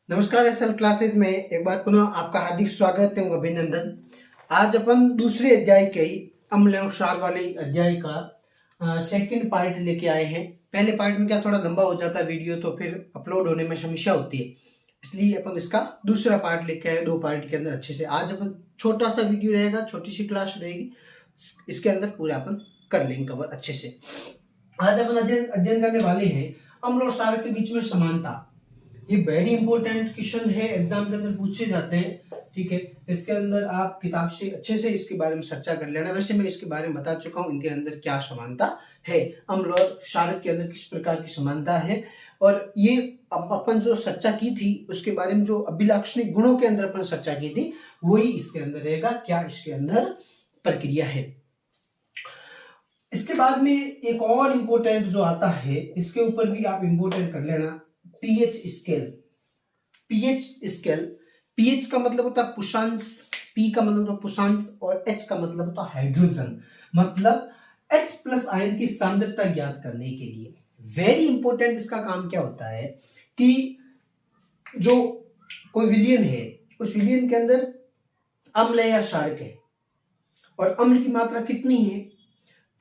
नमस्कार SL classes में एक बार पुनः आपका हार्दिक स्वागत एवं अभिनंदन। आज अपन दूसरे अध्याय के अम्ल और क्षार वाले अध्याय का सेकंड पार्ट लेके आए हैं। पहले पार्ट में क्या थोड़ा लंबा हो जाता है वीडियो, तो फिर अपलोड होने में समस्या होती है, इसलिए अपन इसका दूसरा पार्ट लेके आए। 2 पार्ट के अंदर अच्छे से आज अपन छोटा सा वीडियो रहेगा, छोटी सी क्लास रहेगी, इसके अंदर पूरा अपन कर लेंगे कवर अच्छे से। आज अपन अध्ययन करने वाले हैं अम्ल और क्षार के बीच में समानता। ये वेरी इंपॉर्टेंट क्वेश्चन है, एग्जाम के अंदर पूछे जाते हैं। ठीक है, इसके अंदर आप किताब से अच्छे से इसके बारे में चर्चा कर लेना। वैसे मैं इसके बारे में बता चुका हूँ, इनके अंदर क्या समानता है, अम्ल और क्षारक के अंदर किस प्रकार की समानता है। और ये अपन जो चर्चा की थी उसके बारे में, जो अभिलाक्षणिक गुणों के अंदर अपन चर्चा की थी, वही इसके अंदर रहेगा। क्या इसके अंदर प्रक्रिया है। इसके बाद में एक और इम्पोर्टेंट जो आता है, इसके ऊपर भी आप इम्पोर्टेंट कर लेना, pH scale. PH scale, pH का मतलब होता है पुषांश, पी का मतलब होता है पुषांश और एच का मतलब होता है हाइड्रोजन। मतलब H प्लस आयन की सांद्रता ज्ञात करने के लिए वेरी इंपॉर्टेंट इसका काम क्या होता है कि जो कोई विलयन है, उस विलयन के अंदर अम्ल या क्षारक है और अम्ल की मात्रा कितनी है,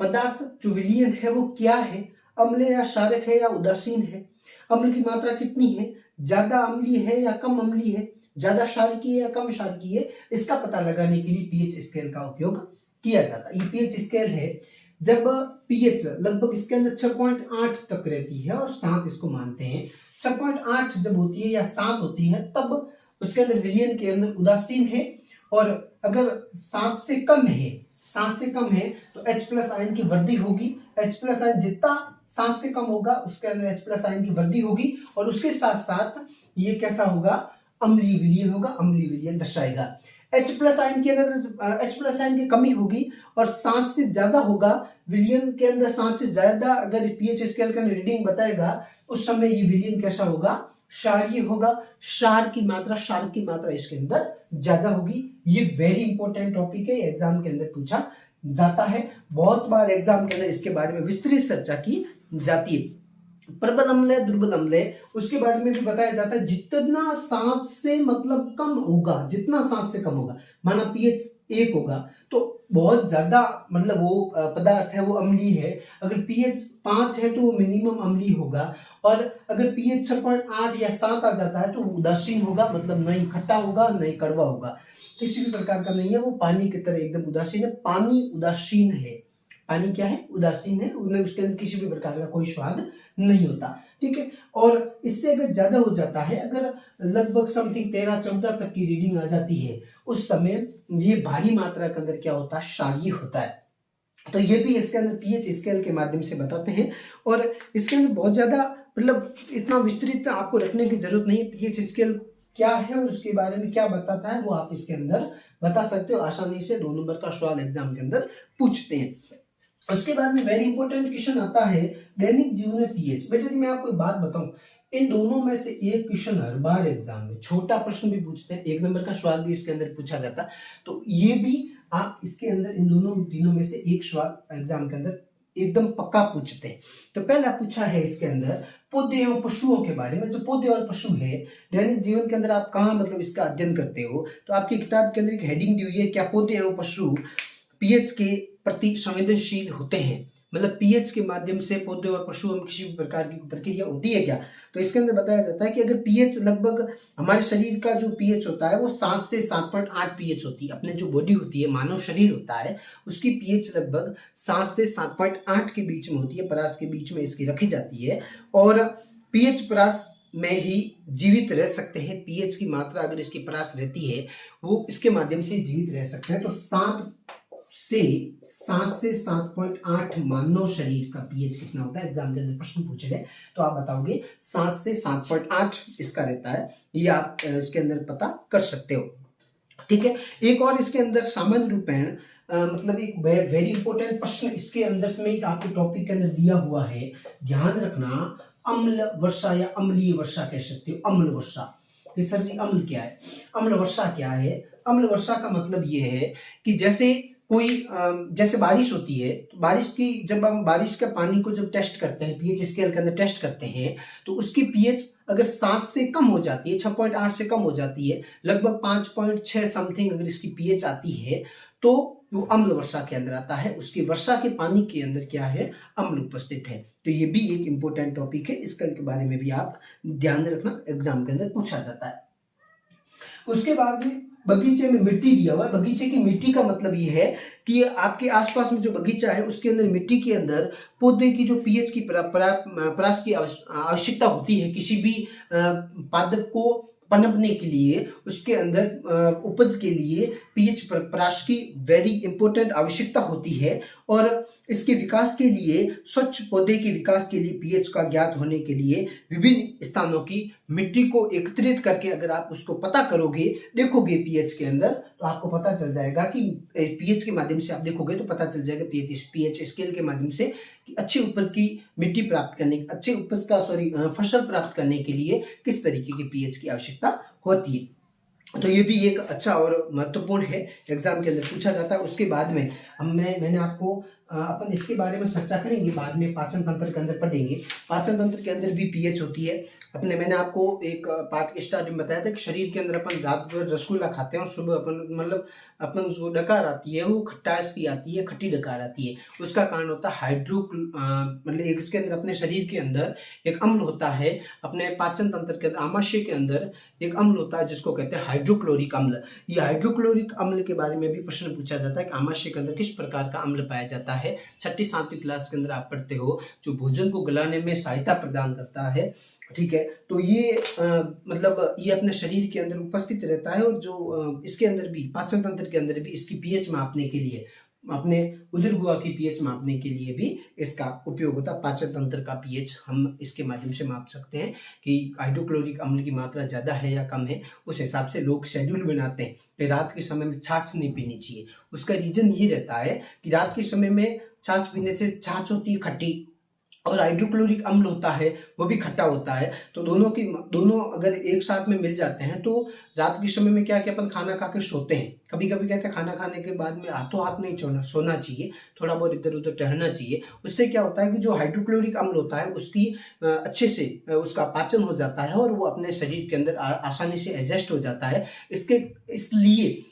पदार्थ जो विलयन है वो क्या है, अम्ल या क्षारक है या उदासीन है, अम्ल की मात्रा कितनी है, ज्यादा अम्लीय है या कम अम्लीय है, ज्यादा क्षारकीय है या कम क्षारकीय है, इसका पता लगाने के लिए पीएच स्केल का उपयोग किया जाता है। ये पीएच स्केल है जब पीएच लगभग इसके अंदर 6.8 तक रहती है और 7 इसको मानते हैं। 6.8 जब होती है या 7 होती है तब उसके अंदर विलयन के अंदर उदासीन है, और अगर 7 से कम है, 7 से कम है तो H प्लस आयन की वृद्धि होगी। H प्लस आयन जितना 7 से कम होगा उसके अंदर H प्लस आयन की वृद्धि होगी, और उसके साथ साथ ये कैसा होगा, अम्लीय विलयन होगा, अम्लीय विलयन दर्शाएगा। H प्लस आयन के अंदर H प्लस आयन की कमी होगी और 7 से ज्यादा होगा विलयन के अंदर, 7 से ज्यादा अगर पीएच स्केल का रीडिंग बताएगा उस समय ये विलयन कैसा होगा, क्षारीय होगा। क्षार की मात्रा इसके अंदर ज्यादा होगी। ये वेरी इंपॉर्टेंट टॉपिक है, एग्जाम के अंदर पूछा जाता है। बहुत बार एग्जाम के अंदर इसके बारे में विस्तृत चर्चा की जाती है। प्रबल अम्ल है, दुर्बल अम्ल है, उसके बारे में भी बताया जाता है। जितना 7 से मतलब कम होगा, जितना 7 से कम होगा, माना पीएच 1 होगा तो बहुत ज्यादा मतलब वो पदार्थ है वो अम्लीय है। अगर पीएच 5 है तो वो मिनिमम अम्लीय होगा, और अगर पीएच 6.8 या 7 आ जाता है तो वो उदासीन होगा, मतलब नहीं खट्टा होगा नहीं कड़वा होगा, किसी भी प्रकार का नहीं है, वो पानी की तरह एकदम उदासीन है। पानी उदासीन है, पानी क्या है, उदासीन है, उनमें उसके अंदर किसी भी प्रकार का कोई स्वाद नहीं होता। ठीक है, और इससे अगर ज्यादा हो जाता है, अगर लगभग समथिंग 13-14 तक की रीडिंग आ जाती है, उस समय ये भारी मात्रा के अंदर क्या होता है, क्षारीय होता है। तो ये भी इसके अंदर पीएच स्केल के माध्यम से बताते हैं, और इसके अंदर बहुत ज्यादा मतलब इतना विस्तृत आपको रखने की जरूरत नहीं है। पीएच स्केल क्या है और उसके बारे में क्या बताता है वो आप इसके अंदर बता सकते हो आसानी से। 2 नंबर का सवाल एग्जाम के अंदर पूछते हैं। उसके बाद में वेरी इंपॉर्टेंट क्वेश्चन आता है दैनिक जीवन में पीएच। बेटा जी मैं आपको एक बात बताऊं, इन दोनों में से एक क्वेश्चन हर बार एग्जाम में छोटा प्रश्न भी पूछते हैं, 1 नंबर का सवाल भी इसके अंदर पूछा जाता है। तो ये भी आप इसके अंदर इन दोनों तीनों में से एक सवाल एग्जाम के अंदर एकदम पक्का पूछते हैं। तो पहला पूछा है इसके अंदर पौधे एवं पशुओं के बारे में। जो पौधे और पशु है दैनिक जीवन के अंदर आप कहाँ मतलब इसका अध्ययन करते हो, तो आपकी किताब के अंदर एक हेडिंग दी हुई है, क्या पौधे एवं पशु पीएच के प्रति संवेदनशील होते हैं। मतलब पीएच के माध्यम से पौधे और पशुओं में किसी भी प्रकार की प्रक्रिया होती है क्या, तो इसके अंदर बताया जाता है कि अगर पीएच लगभग हमारे शरीर का जो पीएच होता है वो 7 से 7.8 पीएच होती है। अपने जो बॉडी होती है, मानव शरीर होता है, उसकी पीएच लगभग 7 से 7.8 के बीच में होती है, परास के बीच में इसकी रखी जाती है, और पीएच परास में ही जीवित रह सकते हैं। पीएच की मात्रा अगर इसकी परास रहती है वो इसके माध्यम से जीवित रह सकते हैं। तो 7 से 7.8 मानव शरीर का पीएच कितना होता है, एग्जाम के अंदर प्रश्न पूछ रहे तो आप बताओगे 7 से 7.8 इसका रहता है। ये आप इसके अंदर पता कर सकते हो। ठीक है, एक और इसके अंदर सामान्य रूपेण मतलब एक वेरी इंपॉर्टेंट प्रश्न इसके अंदर से में आपके टॉपिक के अंदर दिया हुआ है, ध्यान रखना, अम्ल वर्षा या अम्लीय वर्षा कह सकते हो। अम्ल वर्षा, सर जी अम्ल क्या है, अम्ल वर्षा क्या है। अम्ल वर्षा का मतलब ये है कि जैसे कोई जैसे बारिश होती है, तो बारिश की जब हम बारिश का पानी को जब टेस्ट करते हैं, पीएच स्केल के अंदर टेस्ट करते हैं, तो उसकी पीएच अगर 7 से कम हो जाती है, 6.8 से कम हो जाती है, लगभग 5.6 समथिंग अगर इसकी पीएच आती है, तो वो अम्ल वर्षा के अंदर आता है। उसकी वर्षा के पानी के अंदर क्या है, अम्ल उपस्थित है। तो ये भी एक इंपॉर्टेंट टॉपिक है, इसके बारे में भी आप ध्यान रखना, एग्जाम के अंदर पूछा जाता है। उसके बाद में बगीचे में मिट्टी दिया हुआ है। बगीचे की मिट्टी का मतलब ये है कि आपके आसपास में जो बगीचा है उसके अंदर मिट्टी के अंदर पौधे की जो पीएच की परास की आवश्यकता होती है, किसी भी पादप को पनपने के लिए, उसके अंदर उपज के लिए पीएच परास की वेरी इंपॉर्टेंट आवश्यकता होती है। और इसके विकास के लिए, स्वच्छ पौधे के विकास के लिए पीएच का ज्ञात होने के लिए विभिन्न स्थानों की मिट्टी को एकत्रित करके अगर आप उसको पता करोगे, देखोगे पीएच के अंदर, तो आपको पता चल जाएगा कि पीएच के माध्यम से आप देखोगे तो पता चल जाएगा पीएच स्केल के माध्यम से कि अच्छी उपज की मिट्टी प्राप्त करने, अच्छे उपज का फसल प्राप्त करने के लिए किस तरीके की पीएच की आवश्यकता होती है। तो ये भी एक अच्छा और महत्वपूर्ण है, एग्जाम के अंदर पूछा जाता है। उसके बाद में मैंने आपको अपन इसके बारे में चर्चा करेंगे, बाद में पाचन तंत्र के अंदर पढ़ेंगे। पाचन तंत्र के अंदर भी पीएच होती है। मैंने आपको एक पार्ट के स्टार्टिंग में बताया था कि शरीर के अंदर अपन रात भर रसगुल्ला खाते हैं और सुबह अपन जो डकार आती है वो खट्टास की आती है, खट्टी डकार आती है। उसका कारण होता है एक इसके अंदर अपने शरीर के अंदर एक अम्ल होता है, अपने पाचन तंत्र के अंदर आमाशय के अंदर एक अम्ल होता है जिसको कहते हैं हाइड्रोक्लोरिक अम्ल। ये हाइड्रोक्लोरिक अम्ल के बारे में भी प्रश्न पूछा जाता है कि आमाशय के अंदर किस प्रकार का अम्ल पाया जाता है। 6ठी 7वीं क्लास के अंदर आप पढ़ते हो, जो भोजन को गलाने में सहायता प्रदान करता है, ठीक है। तो ये ये अपने शरीर के अंदर उपस्थित रहता है और जो इसके अंदर भी, पाचन तंत्र के अंदर भी इसकी पीएच मापने के लिए, अपने उदर गुहा की पीएच मापने के लिए भी इसका उपयोग होता है। पाचन तंत्र का पीएच हम इसके माध्यम से माप सकते हैं कि हाइड्रोक्लोरिक अम्ल की मात्रा ज़्यादा है या कम है। उस हिसाब से लोग शेड्यूल बनाते हैं कि रात के समय में छाछ नहीं पीनी चाहिए। उसका रीजन ये रहता है कि रात के समय में छाछ पीने से, छाछ होती है खट्टी और हाइड्रोक्लोरिक अम्ल होता है वो भी खट्टा होता है, तो दोनों अगर एक साथ में मिल जाते हैं तो रात के समय में क्या कि अपन खाना खा के सोते हैं। कभी कभी कहते हैं खाना खाने के बाद में हाथों हाथ नहीं सोना चाहिए, थोड़ा बहुत इधर उधर टहलना चाहिए। उससे क्या होता है कि जो हाइड्रोक्लोरिक अम्ल होता है उसकी अच्छे से उसका पाचन हो जाता है और वो अपने शरीर के अंदर आसानी से एडजस्ट हो जाता है। इसलिए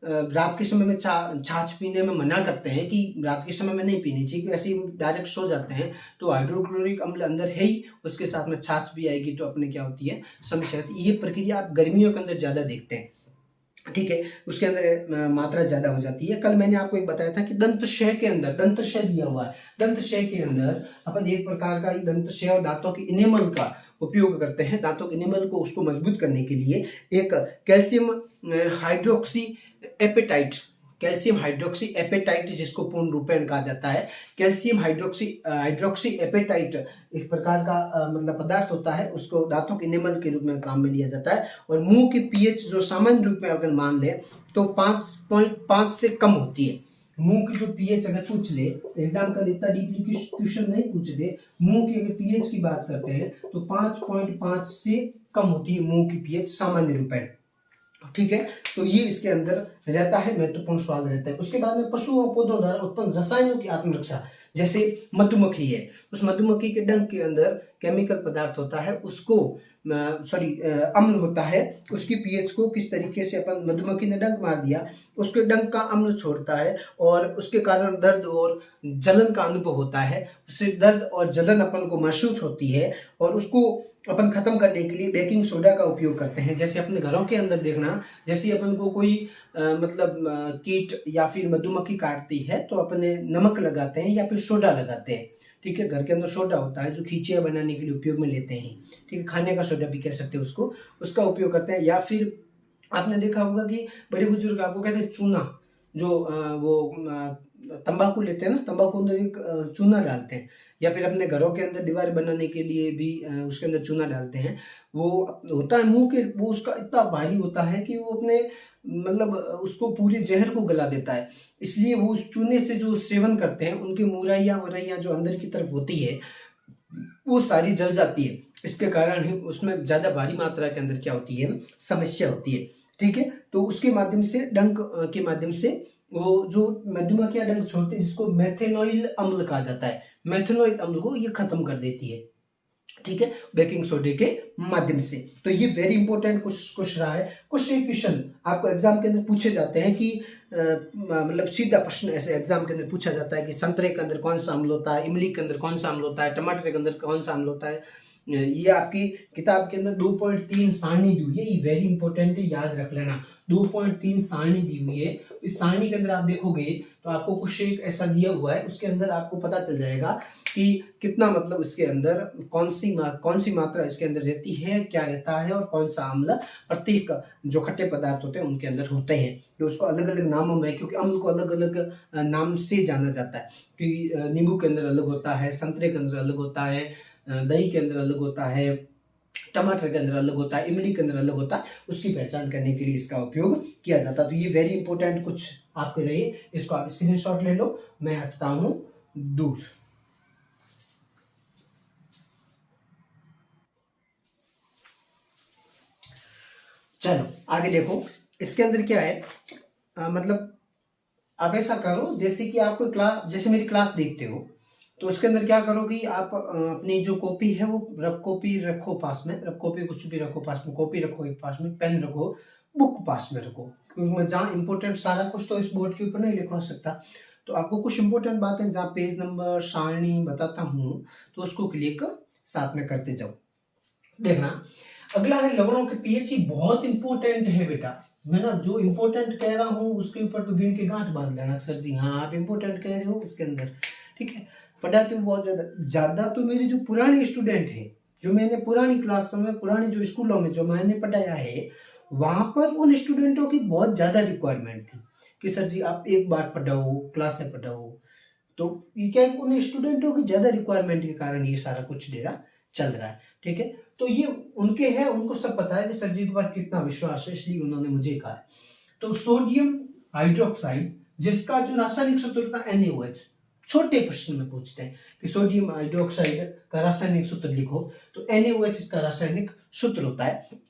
रात के समय में छाछ पीने में मना करते हैं कि रात के समय में नहीं पीनी चाहिए, कि ऐसे ही डायरेक्ट सो जाते हैं तो हाइड्रोक्लोरिक अम्ल अंदर है ही, उसके साथ में छाछ भी आएगी तो अपने क्या होती है, समस्या होती है। ये प्रक्रिया आप गर्मियों के अंदर ज़्यादा देखते हैं, ठीक है, उसके अंदर मात्रा ज़्यादा हो जाती है। कल मैंने आपको एक बताया था कि दंतशय के अंदर, दंतशय दिया हुआ है, दंतशय के अंदर अपन एक प्रकार का दंतशय और दांतों के इनेमल का उपयोग करते हैं। दांतों के इनेमल को उसको मजबूत करने के लिए एक कैल्शियम हाइड्रोक्सी एपेटाइट जिसको पूर्ण रूपेण कहा जाता है, कैल्शियम हाइड्रोक्सी एपेटाइट एक प्रकार का पदार्थ होता है, उसको दांतों के इनेमल के रूप में काम में लिया जाता है। और मुंह की पीएच जो सामान्य रूप में अगर मान ले तो 5.5 से कम होती है। मुंह की जो पीएच अगर पूछ ले, एग्जाम का इतना डीपली क्वेश्चन नहीं पूछ ले, मुंह की अगर पीएच की बात करते हैं तो 5.5 से कम होती है मुंह की पीएच सामान्य रूपेण, ठीक है। तो ये इसके अंदर रहता है, महत्वपूर्ण सवाल रहता है। उसके बाद में पशु और पौधों द्वारा उत्पन्न रसायनों की आत्मरक्षा, जैसे मधुमक्खी है, उस मधुमक्खी के डंक के अंदर केमिकल पदार्थ होता है, उसको अम्ल होता है, उसकी पीएच को किस तरीके से अपन, मधुमक्खी ने डंक मार दिया, उसके डंक का अम्ल छोड़ता है और उसके कारण दर्द और जलन का अनुभव होता है। उससे दर्द और जलन अपन को महसूस होती है और उसको अपन खत्म करने के लिए बेकिंग सोडा का उपयोग करते हैं। जैसे अपने घरों के अंदर देखना, जैसे अपन को कोई कीट या फिर मधुमक्खी काटती है तो अपने नमक लगाते हैं या फिर सोडा लगाते हैं, ठीक है। घर के अंदर सोडा होता है जो खींचियाँ बनाने के लिए उपयोग में लेते हैं, ठीक है, खाने का सोडा भी कह सकते हैं उसको, उसका उपयोग करते हैं। या फिर आपने देखा होगा कि बड़े बुजुर्ग आपको कहते हैं चूना, जो तंबाकू लेते हैं ना, तंबाकू अंदर एक चूना डालते हैं, या फिर अपने घरों के अंदर दीवार बनाने के लिए भी उसके अंदर चूना डालते हैं। वो होता है मुंह के, वो उसका इतना भारी होता है कि वो अपने उसको पूरे जहर को गला देता है, इसलिए वो उस चूने से जो सेवन करते हैं उनकी मुरैया जो अंदर की तरफ होती है वो सारी जल जाती है। इसके कारण ही उसमें ज़्यादा भारी मात्रा के अंदर क्या होती है, समस्या होती है, ठीक है। तो उसके माध्यम से, डंक के माध्यम से वो जो मधुमक्खियां डंक छोड़ती है जिसको मेथेनॉइल अम्ल कहा जाता है, मेथेनॉइल अम्ल को ये खत्म कर देती है, ठीक है, बेकिंग सोडे के माध्यम से। तो ये वेरी इंपॉर्टेंट कुछ रहा है। कुछ क्वेश्चन आपको एग्जाम के अंदर पूछे जाते हैं कि मतलब सीधा प्रश्न ऐसे एग्जाम के अंदर पूछा जाता है कि संतरे के अंदर कौन सा अम्ल होता है, इमली के अंदर कौन सा अम्ल होता है, टमाटर के अंदर कौन सा अम्ल होता है। ये आपकी किताब के अंदर 2.3 सारणी दी हुई है, ये वेरी इंपॉर्टेंट है, याद रख लेना। 2.3 सारणी दी हुई है। इस सारणी के अंदर आप देखोगे तो आपको कुछ एक ऐसा दिया हुआ है, उसके अंदर आपको पता चल जाएगा कि कितना मतलब इसके अंदर कौन सी मात्रा इसके अंदर रहती है, क्या रहता है, और कौन सा अम्ल प्रत्येक जो खट्टे पदार्थ होते हैं उनके अंदर होते हैं। तो उसको अलग अलग नामों में, क्योंकि अम्ल को अलग अलग नाम से जाना जाता है, क्योंकि नींबू के अंदर अलग होता है, संतरे के अंदर अलग होता है, दही के अंदर अलग होता है, टमाटर के अंदर अलग होता है, इमली के अंदर अलग होता है। उसकी पहचान करने के लिए इसका उपयोग किया जाता है। तो ये वेरी इंपॉर्टेंट कुछ आपके रही, इसको आप स्क्रीनशॉट ले लो। मैं हटता हूं दूर। चलो आगे देखो, इसके अंदर क्या है, मतलब आप ऐसा करो जैसे कि आपको जैसे मेरी क्लास देखते हो, तो उसके अंदर क्या करो कि आप अपनी जो कॉपी है वो कॉपी रखो पास में, कॉपी कुछ भी रखो पास में, कॉपी रखो एक पास में, पेन रखो, बुक पास में रखो, क्योंकि मैं जहाँ इंपॉर्टेंट सारा कुछ तो इस बोर्ड के ऊपर नहीं लिखवा सकता। तो आपको कुछ इंपॉर्टेंट बातें जहाँ पेज नंबर सारणी बताता हूँ तो उसको क्लिक साथ में करते जाओ। देखना अगला है लवणों के पीएच। बहुत इंपॉर्टेंट है बेटा, मैं ना जो इंपॉर्टेंट कह रहा हूँ उसके ऊपर तो गिन के गांठ बांध लेना। सर जी हाँ आप इंपॉर्टेंट कह रहे हो उसके अंदर, ठीक है। पढ़ाती हूँ बहुत ज्यादा तो मेरे जो पुराने स्टूडेंट है, जो मैंने पुरानी क्लासों में, पुराने जो स्कूलों में जो मैंने पढ़ाया है, वहां पर उन स्टूडेंटों की बहुत ज्यादा रिक्वायरमेंट थी कि सर जी आप एक बार पढ़ाओ, क्लासें पढ़ाओ। तो ये क्या है, उन स्टूडेंटों की ज्यादा रिक्वायरमेंट के कारण ये सारा कुछ डेरा चल रहा है, ठीक है। तो ये उनके हैं, उनको सब पता है कि सर जी के पास कितना विश्वास है, इसलिए उन्होंने मुझे कहा है। तो सोडियम हाइड्रोक्साइड जिसका जो रासायनिक सूत्र होता है NaOH, छोटे प्रश्न में पूछते हैं कि सोडियम हाइड्रोक्साइड का रासायनिक सूत्र लिखो, तो NaOH इसका रासायनिक सूत्र होता है।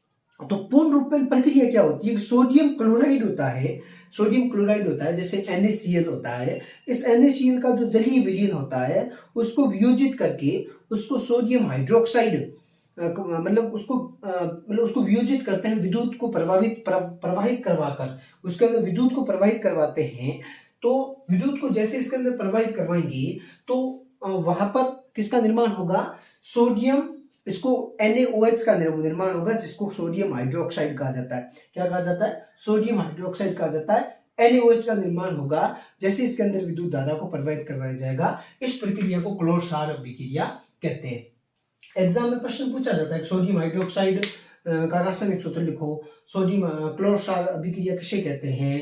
तो पूर्ण रूप में प्रक्रिया क्या होती है, सोडियम क्लोराइड होता है, सोडियम क्लोराइड होता है जैसे NaCl होता है। इस NaCl का जो जलीय विलयन होता है उसको वियोजित करके उसको सोडियम हाइड्रोक्साइड मतलब उसको वियोजित करते हैं, विद्युत को प्रवाहित करवाकर उसके अंदर विद्युत को प्रवाहित करवाते हैं। तो विद्युत को जैसे इसके अंदर प्रवाहित करवाएंगे तो वहां पर किसका निर्माण होगा, सोडियम, इसको NaOH का निर्माण होगा जिसको सोडियम हाइड्रोक्साइड कहा जाता है। क्या कहा जाता है, सोडियम हाइड्रोक्साइड कहा जाता है। NaOH का निर्माण होगा जैसे इसके अंदर विद्युत धारा को प्रवाहित करवाया जाएगा। इस प्रक्रिया को क्लोर-क्षार अभिक्रिया कहते हैं। एग्जाम में प्रश्न पूछा जाता है सोडियम हाइड्रोक्साइड का रासायनिक सूत्र लिखो, सोडियम क्लोर-क्षार अभिक्रिया किसे कहते हैं,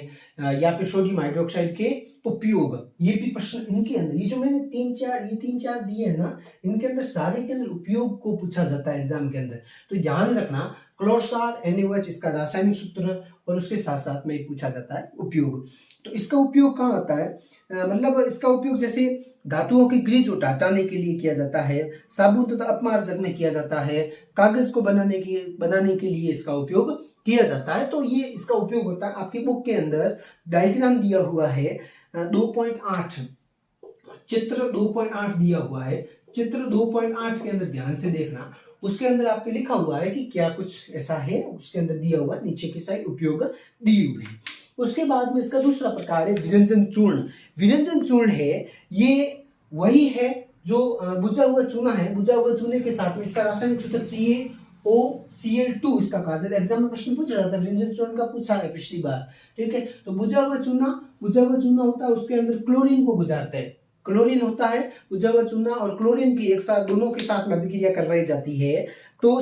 या फिर सोडियम हाइड्रोक्साइड के उपयोग। ये भी प्रश्न इनके अंदर, ये जो मैंने तीन चार दिए हैं ना, इनके अंदर सारे के अंदर उपयोग को पूछा जाता है एग्जाम के अंदर। तो ध्यान रखना क्लोर-क्षार NaOH इसका रासायनिक सूत्र, और उसके साथ साथ में पूछा जाता है उपयोग। तो इसका उपयोग कहाँ आता है, मतलब इसका उपयोग जैसे धातुओं की ग्रीज हटाने के लिए किया जाता है, साबुन तथा अपमार्जक में किया जाता है, कागज को बनाने के लिए इसका उपयोग किया जाता है। तो ये इसका उपयोग होता है। आपकी बुक के अंदर डायग्राम दिया हुआ है 2.8, चित्र 2.8 दिया हुआ है। चित्र 2.8 के अंदर ध्यान से देखना, उसके अंदर आपके लिखा हुआ है कि क्या कुछ ऐसा है, उसके अंदर दिया हुआ नीचे की साइड उपयोग दिए हुए हैं। उसके बाद में इसका दूसरा प्रकार है विरंजन चूर्ण। विरंजन चूर्ण है, ये वही है जो बुझा हुआ चूना है, बुझा हुआ चूने के साथ में इसका रासायनिक सूत्र CaOCl2 इसका कहा जाता है। एग्जाम में प्रश्न पूछा जाता है, विरंजन चूर्ण का पूछा है पिछली बार, ठीक है। तो बुझा हुआ चूना होता है, उसके अंदर क्लोरीन को गुजारते हैं, क्लोरीन होता है, बुझा हुआ चूना और क्लोरीन की एक साथ, दोनों के साथ में अभिक्रिया करवाई जाती है, तो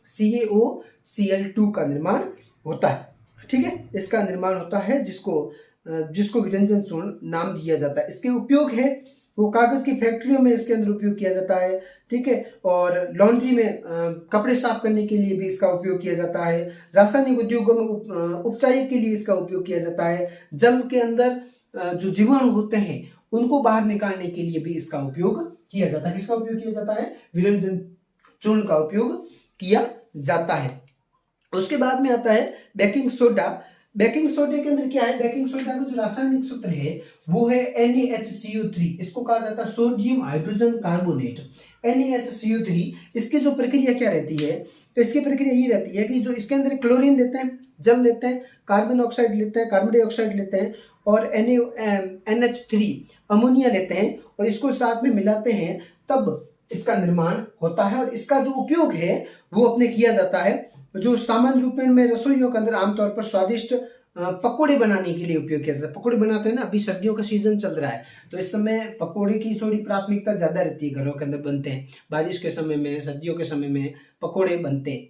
CaOCl2 का निर्माण होता है, ठीक है। इसका निर्माण होता है जिसको विरंजन चूर्ण नाम दिया जाता है। इसके उपयोग है वो कागज की फैक्ट्रियों में इसके अंदर उपयोग किया जाता है, ठीक है। और लॉन्ड्री में कपड़े साफ करने के लिए भी इसका उपयोग किया जाता है। रासायनिक उद्योगों में उपचारिक के लिए इसका उपयोग किया जाता है। जल के अंदर जो जीवाणु होते हैं उनको बाहर निकालने के लिए भी इसका उपयोग किया जाता है। किसका उपयोग किया जाता है, विरंजन चूर्ण का उपयोग किया जाता है। उसके बाद में आता है बेकिंग सोडा। बेकिंग सोडे के अंदर क्या है, बेकिंग सोडा का जो रासायनिक सूत्र है वो है NaHCO3, इसको कहा जाता है सोडियम हाइड्रोजन कार्बोनेट, NaHCO3। इसकी जो प्रक्रिया क्या रहती है, तो इसकी प्रक्रिया ये रहती है कि जो इसके अंदर क्लोरीन लेते हैं, जल लेते हैं, कार्बन ऑक्साइड लेते हैं, कार्बन डाइऑक्साइड लेते हैं, और NH3 अमोनिया लेते हैं, और इसको साथ में मिलाते हैं, तब इसका निर्माण होता है। और इसका जो उपयोग है वो अपने किया जाता है, जो सामान्य रूप में रसोइयों के अंदर आमतौर पर स्वादिष्ट पकोड़े बनाने के लिए उपयोग किया जाता है। पकोड़े बनाते हैं ना, अभी सर्दियों का सीजन चल रहा है तो इस समय पकोड़े की थोड़ी प्राथमिकता ज्यादा रहती है, घरों के अंदर बनते हैं, बारिश के समय में, सर्दियों के समय में पकोड़े बनते हैं,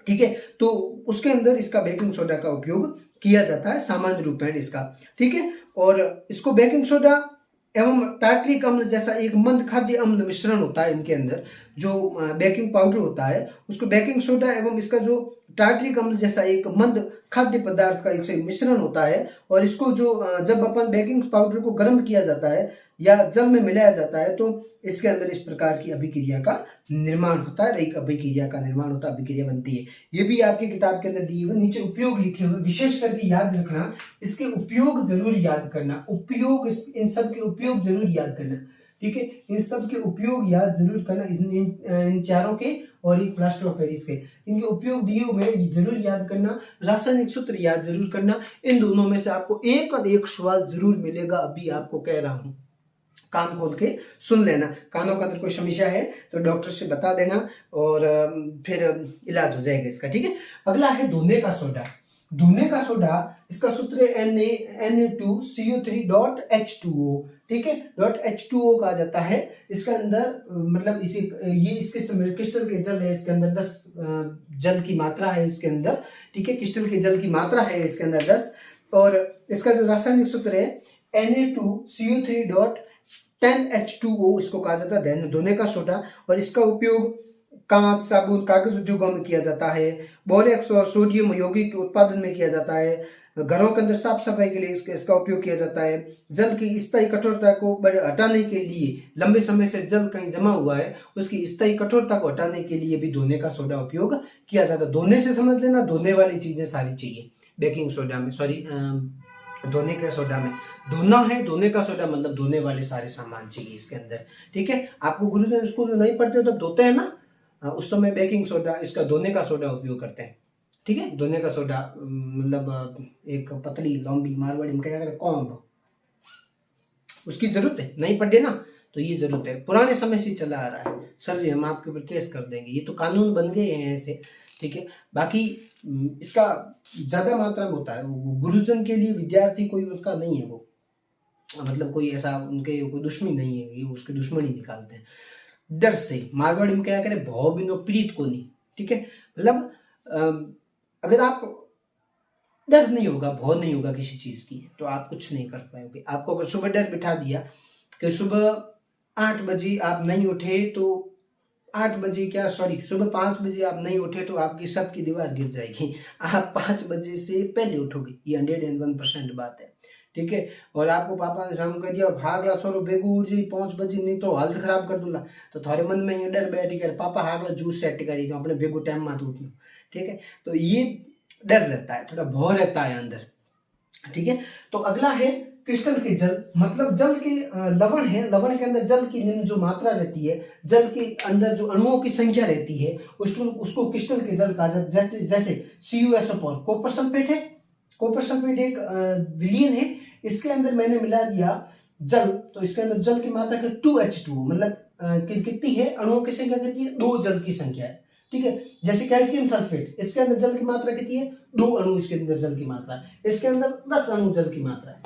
ठीक है। तो उसके अंदर इसका बेकिंग सोडा का उपयोग किया जाता है सामान्य रूप में इसका, ठीक है। और इसको बेकिंग सोडा एवं टार्ट्रिक अम्ल जैसा एक मंद खाद्य अम्ल मिश्रण होता है, इनके अंदर जो बेकिंग पाउडर होता है उसको बेकिंग सोडा एवं इसका जो टार्ट्रिक अम्ल जैसा एक मंद खाद्य पदार्थ का एक मिश्रण होता है, और इसको जो जब अपन बेकिंग पाउडर को गर्म किया जाता है या जल में मिलाया जाता है तो इसके अंदर इस प्रकार की अभिक्रिया का निर्माण होता है, एक अभिक्रिया का निर्माण होता है, अभिक्रिया बनती है। ये भी आपकी किताब के अंदर दी हुई, नीचे उपयोग लिखे हुए, विशेष करके याद रखना, इसके उपयोग जरूर याद करना, उपयोग, इन सब के उपयोग जरूर याद करना, ठीक है। इन सब के उपयोग याद जरूर करना, इन चारों के और एक प्लास्टर ऑफ पेरिस के, इनके उपयोग दिए हुए जरूर याद करना, रासायनिक सूत्र याद जरूर करना। इन दोनों में से आपको एक और एक सवाल जरूर मिलेगा, अभी आपको कह रहा हूं, कान खोल के सुन लेना। कानों के अंदर कोई समस्या है तो डॉक्टर से बता देना और फिर इलाज हो जाएगा इसका, ठीक है। अगला है धोने का सोडा। धोने का सोडा, इसका सूत्र है Na2CO3.H2O, ठीक है, .H2O कहा जाता है। इसके अंदर मतलब ये इसके क्रिस्टल के जल है, इसके अंदर 10 जल की मात्रा है इसके अंदर, ठीक है, क्रिस्टल के जल की मात्रा है इसके अंदर 10, और इसका जो रासायनिक सूत्र है Na2CO3.10H2O, इसको कहा जाता है धोने का सोडा। और इसका उपयोग कांच, साबुन, कागज उद्योगों में किया जाता है, बोरेक्स और सोडियम यौगिक के उत्पादन में किया जाता है, घरों के अंदर साफ सफाई के लिए इसका उपयोग किया जाता है, जल की स्थायी कठोरता को हटाने के लिए, लंबे समय से जल कहीं जमा हुआ है उसकी स्थायी कठोरता को हटाने के लिए भी धोने का सोडा उपयोग किया जाता है। धोने से समझ लेना, धोने वाली चीजें सारी चाहिए बेकिंग सोडा में, सॉरी धोने के सोडा में, धोना है, धोने का सोडा मतलब धोने वाले सारे सामान चाहिए इसके अंदर, ठीक है। आपको गुरुजन स्कूल में नहीं पढ़ते हो तो धोते हैं ना, उस समय बेकिंग सोडा, इसका धोने का सोडा उपयोग करते हैं, ठीक है। धोने का सोडा मतलब एक पतली लंबी मारवाड़ी में क्या करें, कॉम्ब, उसकी जरूरत है, नहीं पढ़े ना तो ये जरूरत है, पुराने समय से चला आ रहा है। सर जी हम आपके ऊपर केस कर देंगे, ये तो कानून बन गए हैं ऐसे, ठीक है। बाकी इसका ज्यादा मात्रा में होता है, गुरुजन के लिए विद्यार्थी कोई उसका नहीं है, वो मतलब कोई ऐसा उनके कोई दुश्मनी नहीं है, ये उसके दुश्मनी निकालते हैं डर से। मारवाड़ी में क्या करे, भौ बिनो प्रीत को नहीं, ठीक है। मतलब अगर आप डर नहीं होगा, भौ नहीं होगा किसी चीज की तो आप कुछ नहीं कर पाओगे। आपको अगर सुबह डर बिठा दिया कि सुबह 8 बजे आप नहीं उठे तो 8 बजे क्या, सॉरी सुबह 5 बजे आप नहीं उठे तो आपकी छत की दीवार गिर जाएगी, आप 5 बजे से पहले उठोगे, ये 101% बात है, ठीक है। और आपको पापा ने शाम कह दिया भागला छोरो बेगू उठ जी 5 बजे नहीं तो हालत खराब कर दूंगा, तो थारे मन में ये डर बैठ कर पापा हागला जूस सेट करी तो अपने बेगू टाइम में उठना, ठीक है। तो ये डर रहता है, थोड़ा भौ रहता है अंदर, ठीक है। तो अगला है क्रिस्टल के जल, मतलब जल के लवण है, लवण के अंदर जल की निम्न जो मात्रा रहती है, जल के अंदर जो अणुओं की संख्या रहती है उसको क्रिस्टल के जल कहा जाता है। जैसे CuSO4 कॉपर सल्फेट है, कॉपर सल्फेट एक विलीन है, इसके अंदर मैंने मिला दिया जल, तो इसके अंदर जल की मात्रा 2H2O, मतलब कितनी है, अणुओं की संख्या कितनी है, 2 जल की संख्या है, ठीक है। जैसे कैल्शियम सल्फेट, इसके अंदर जल की मात्रा कितनी है, 2 अणु इसके अंदर जल की मात्रा है, इसके अंदर 10 अणु जल की मात्रा है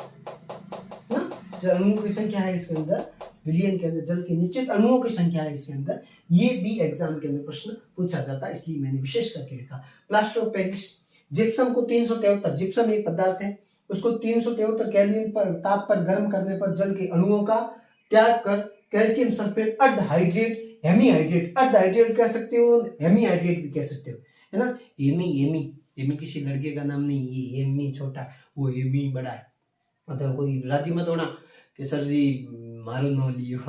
ना, जो अणुओं की संख्या है इसके अंदर, विलियन के अंदर जल की निश्चित अणुओं की संख्या है इसके अंदर, ये भी एग्जाम के अंदर प्रश्न पूछा जाता है, इसलिए मैंने विशेष करके लिखा। प्लास्टर ऑफ पेरिस, जिप्सम को 373, जिप्सम एक पदार्थ है, उसको 373 केल्विन पर ताप पर गर्म करने पर जल के अणुओं का त्याग कर कैल्शियम सल्फेट अर्धहाइड्रेट, हेमीहाइड्रेट, अर्धहाइड्रेट कह सकते हो, हेमीहाइड्रेट भी कह सकते हो, है ना। हेमी किसी लड़के का नाम नहीं, ये हेमी छोटा, वो हेमी बड़ा है, मतलब कोई राजी मत होना कि सर जी मारो नो लियो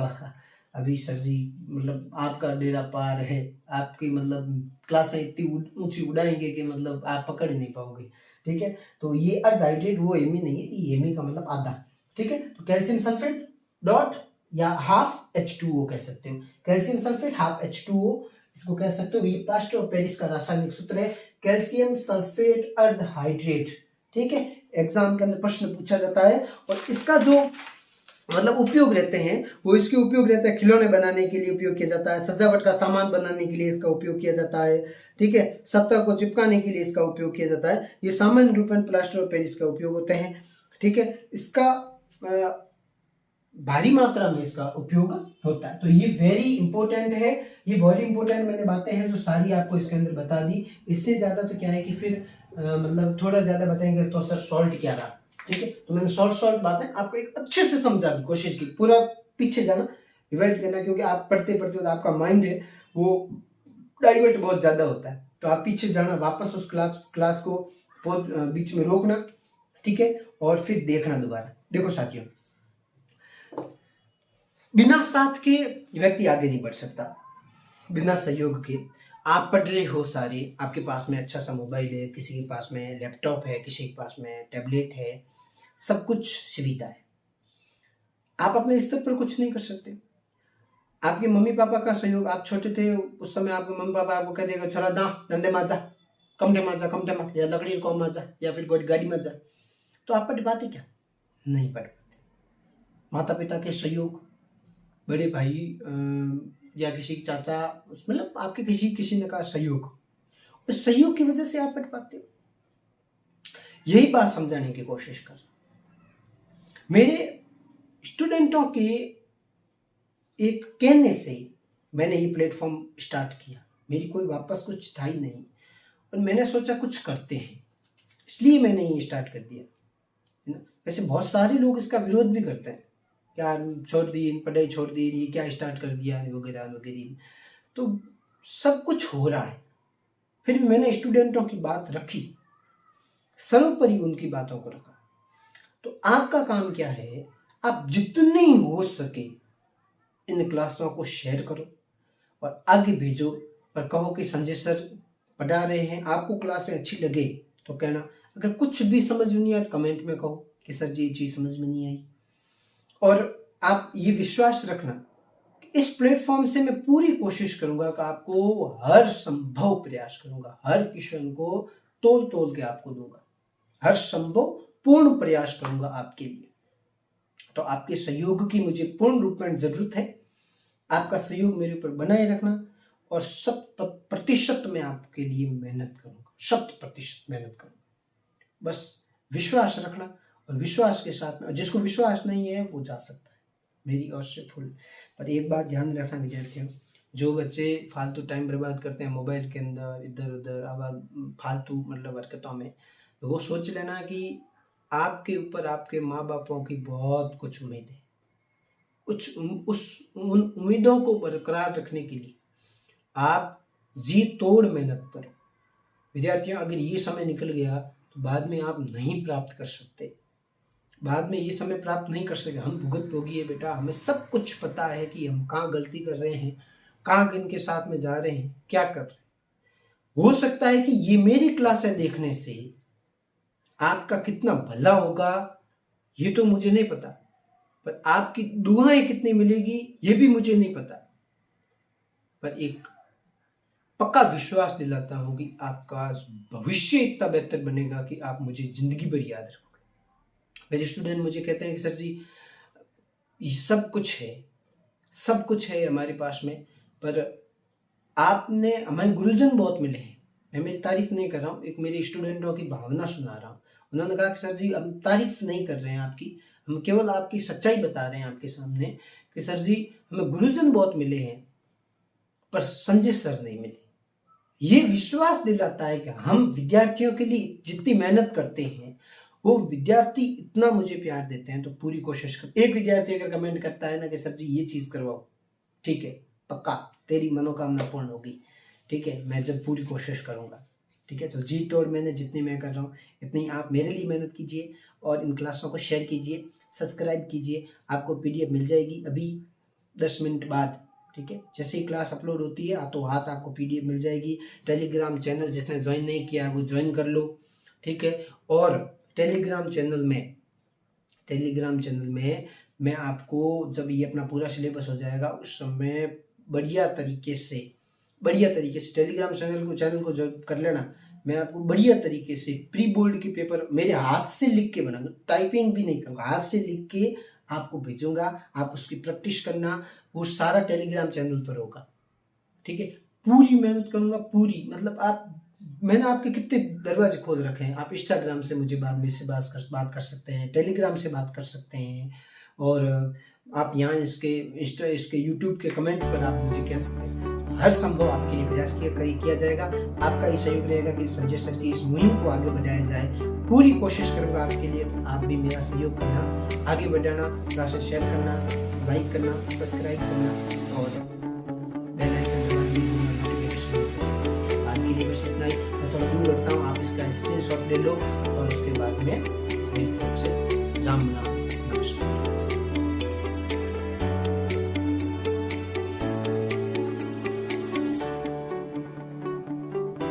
अभी सर जी मतलब आपका डेरा पार है, आपकी मतलब क्लासें इतनी ऊंची उड़ाएंगे कि मतलब आप पकड़ ही नहीं पाओगे। ठीक है, तो ये अर्ध हाइड्रेट वो एमी नहीं है, ये एमी का मतलब आधा। ठीक है, तो कैल्शियम सल्फेट डॉट या हाफ H2O कह सकते हो, कैल्शियम सल्फेट हाफ H2O इसको कह सकते हो। ये प्लास्टर ऑफ पेरिस का रासायनिक सूत्र है, कैल्शियम सल्फेट अर्ध हाइड्रेट। ठीक है, एग्जाम के अंदर प्रश्न पूछा जाता है। और इसका जो मतलब उपयोग रहते हैं वो इसके उपयोग रहता है खिलौने बनाने के लिए उपयोग किया जाता है, सजावट का सामान बनाने के लिए इसका उपयोग किया जाता है। ठीक है, सतह को चिपकाने के लिए इसका उपयोग किया जाता है। ये सामान्य रूप में प्लास्टर ऑफ पेरिस का उपयोग होते हैं। ठीक है, इसका भारी मात्रा में इसका उपयोग होता है। तो ये वेरी इंपॉर्टेंट है, ये बहुत इंपॉर्टेंट मैंने बातें हैं जो सारी आपको इसके अंदर बता दी। इससे ज्यादा तो क्या है कि फिर मतलब थोड़ा ज्यादा बताएंगे तो सर सॉल्ट क्या रहा। ठीक है, तो मैंने शॉर्ट बातें आपको एक अच्छे से समझा दी, कोशिश की पूरा पीछे जाना, रिवाइड करना, क्योंकि आप पढ़ते पढ़ते तो आपका माइंड है वो डाइवर्ट बहुत ज्यादा होता है। तो आप पीछे जाना, वापस उस क्लास को बीच में रोकना। ठीक है, और फिर देखना दोबारा। देखो साथियों, बिना साथ के व्यक्ति आगे नहीं बढ़ सकता, बिना सहयोग के। आप पढ़ रहे हो सारे, आपके पास में अच्छा सा मोबाइल है, किसी के पास में लैपटॉप है, किसी के पास में टैबलेट है, सब कुछ सुविधा है। आप अपने स्तर पर कुछ नहीं कर सकते। आपके मम्मी पापा का सहयोग, आप छोटे थे उस समय आपके मम्मी पापा आपको कह देगा छोरा दा धंधे माजा, कमटे माजा, या लकड़ी को माजा, या फिर गाड़ी माजा, तो आप पढ़ पाते क्या? नहीं पढ़ पाते। माता पिता के सहयोग, बड़े भाई या किसी चाचा, मतलब आपके किसी ने का सहयोग, उस सहयोग की वजह से आप पढ़ पाते हो। यही बात समझाने की कोशिश कर मेरे स्टूडेंटों के एक कहने से मैंने ये प्लेटफॉर्म स्टार्ट किया। मेरी कोई वापस कुछ था ही नहीं, और मैंने सोचा कुछ करते हैं, इसलिए मैंने ये स्टार्ट कर दिया, है ना। वैसे बहुत सारे लोग इसका विरोध भी करते हैं, क्या छोड़ दी, पढ़ाई छोड़ दी, ये क्या स्टार्ट कर दिया वगैरह वगैरह। तो सब कुछ हो रहा है, फिर भी मैंने स्टूडेंटों की बात रखी, सर्वोपरि उनकी बातों को रखा। तो आपका काम क्या है, आप जितनी हो सके इन क्लासों को शेयर करो और आगे भेजो, और कहो कि संजय सर पढ़ा रहे हैं, आपको क्लासें अच्छी लगे तो कहना। अगर कुछ भी समझ नहीं आया कमेंट में कहो कि सर जी ये चीज़ समझ में नहीं आई। और आप ये विश्वास रखना कि इस प्लेटफॉर्म से मैं पूरी कोशिश करूंगा कि आपको हर संभव प्रयास करूंगा, हर क्वेश्चन को तोल तोल के आपको दूंगा, हर संभव पूर्ण प्रयास करूंगा आपके लिए। तो आपके सहयोग की मुझे पूर्ण रूप में जरूरत है। आपका सहयोग मेरे ऊपर बनाए रखना, और 100% मैं आपके लिए मेहनत करूंगा, 100% मेहनत करूंगा। बस विश्वास रखना, और विश्वास के साथ में, जिसको विश्वास नहीं है वो जा सकता है मेरी ओर से फुल। पर एक बात ध्यान रखना विद्यार्थियों, जो बच्चे फालतू टाइम बर्बाद करते हैं मोबाइल के अंदर, इधर उधर आवाज फालतू मतलब हरकतों में, वो सोच लेना कि आपके ऊपर आपके माँ बापों की बहुत कुछ उम्मीद है। उन उम्मीदों को बरकरार रखने के लिए आप जी तोड़ मेहनत करो विद्यार्थियों। अगर ये समय निकल गया तो बाद में आप नहीं प्राप्त कर सकते, बाद में ये समय प्राप्त नहीं कर सकते। हम भुगत भोगी है बेटा, हमें सब कुछ पता है कि हम कहाँ गलती कर रहे हैं, कहाँ किनके साथ में जा रहे हैं, क्या कर रहे हैं। हो सकता है कि ये मेरी क्लासें देखने से आपका कितना भला होगा ये तो मुझे नहीं पता, पर आपकी दुआएं कितनी मिलेगी ये भी मुझे नहीं पता। पर एक पक्का विश्वास दिलाता हूं कि आपका भविष्य इतना बेहतर बनेगा कि आप मुझे जिंदगी भर याद रखोगे। मेरे स्टूडेंट मुझे कहते हैं कि सर जी ये सब कुछ है हमारे पास में, पर आपने हमारे गुरुजन बहुत मिले हैं। मैं मेरी तारीफ नहीं कर रहा हूँ, एक मेरे स्टूडेंटों की भावना सुना रहा हूँ। उन्होंने कहा कि सर जी हम तारीफ नहीं कर रहे हैं आपकी, हम केवल आपकी सच्चाई बता रहे हैं आपके सामने कि सर जी हमें गुरुजन बहुत मिले हैं पर संजय सर नहीं मिले। ये विश्वास दिलाता है कि हम विद्यार्थियों के लिए जितनी मेहनत करते हैं वो विद्यार्थी इतना मुझे प्यार देते हैं, तो पूरी कोशिश कर। एक विद्यार्थी अगर कमेंट करता है ना कि सर जी ये चीज करवाओ, ठीक है पक्का तेरी मनोकामना पूर्ण होगी, ठीक है मैं जब पूरी कोशिश करूंगा। ठीक है, तो जी तोड़ मैंने जितनी मैं कर रहा हूँ इतनी आप मेरे लिए मेहनत कीजिए, और इन क्लासों को शेयर कीजिए, सब्सक्राइब कीजिए। आपको PDF मिल जाएगी अभी 10 मिनट बाद, ठीक है। जैसे ही क्लास अपलोड होती है तो हाथ आपको PDF मिल जाएगी। टेलीग्राम चैनल जिसने ज्वाइन नहीं किया है वो ज्वाइन कर लो, ठीक है। और टेलीग्राम चैनल में मैं आपको जब ये अपना पूरा सिलेबस हो जाएगा उस समय बढ़िया तरीके से टेलीग्राम चैनल को जो कर लेना, मैं आपको बढ़िया तरीके से प्री बोर्ड के पेपर मेरे हाथ से लिख के बनाऊंगा, टाइपिंग भी नहीं करूँगा, हाथ से लिख के आपको भेजूंगा। आप उसकी प्रैक्टिस करना, वो सारा टेलीग्राम चैनल पर होगा, ठीक है। पूरी मेहनत करूंगा, पूरी, मतलब मैंने आपके कितने दरवाजे खोल रखे हैं। आप इंस्टाग्राम से मुझे बाद में से बात कर सकते हैं, टेलीग्राम से बात कर सकते हैं, और आप यहाँ इसके यूट्यूब के कमेंट पर आप मुझे कह सकते हैं। हर संभव आपके लिए प्रयास किया जाएगा। आपका ये सहयोग रहेगा कि संजय सर की इस मुहिम को आगे बढ़ाया जाए। पूरी कोशिश करूंगा आपके लिए, आप भी मेरा सहयोग करना, आगे बढ़ाना, क्लासेस शेयर करना, लाइक करना, सब्सक्राइब करना और बेल आइकन दबाना। आज के लिए बस इतना ही। मैं थोड़ा दूर रखता हूँ, आप इसका स्क्रीनशॉट ले लो और उसके बाद में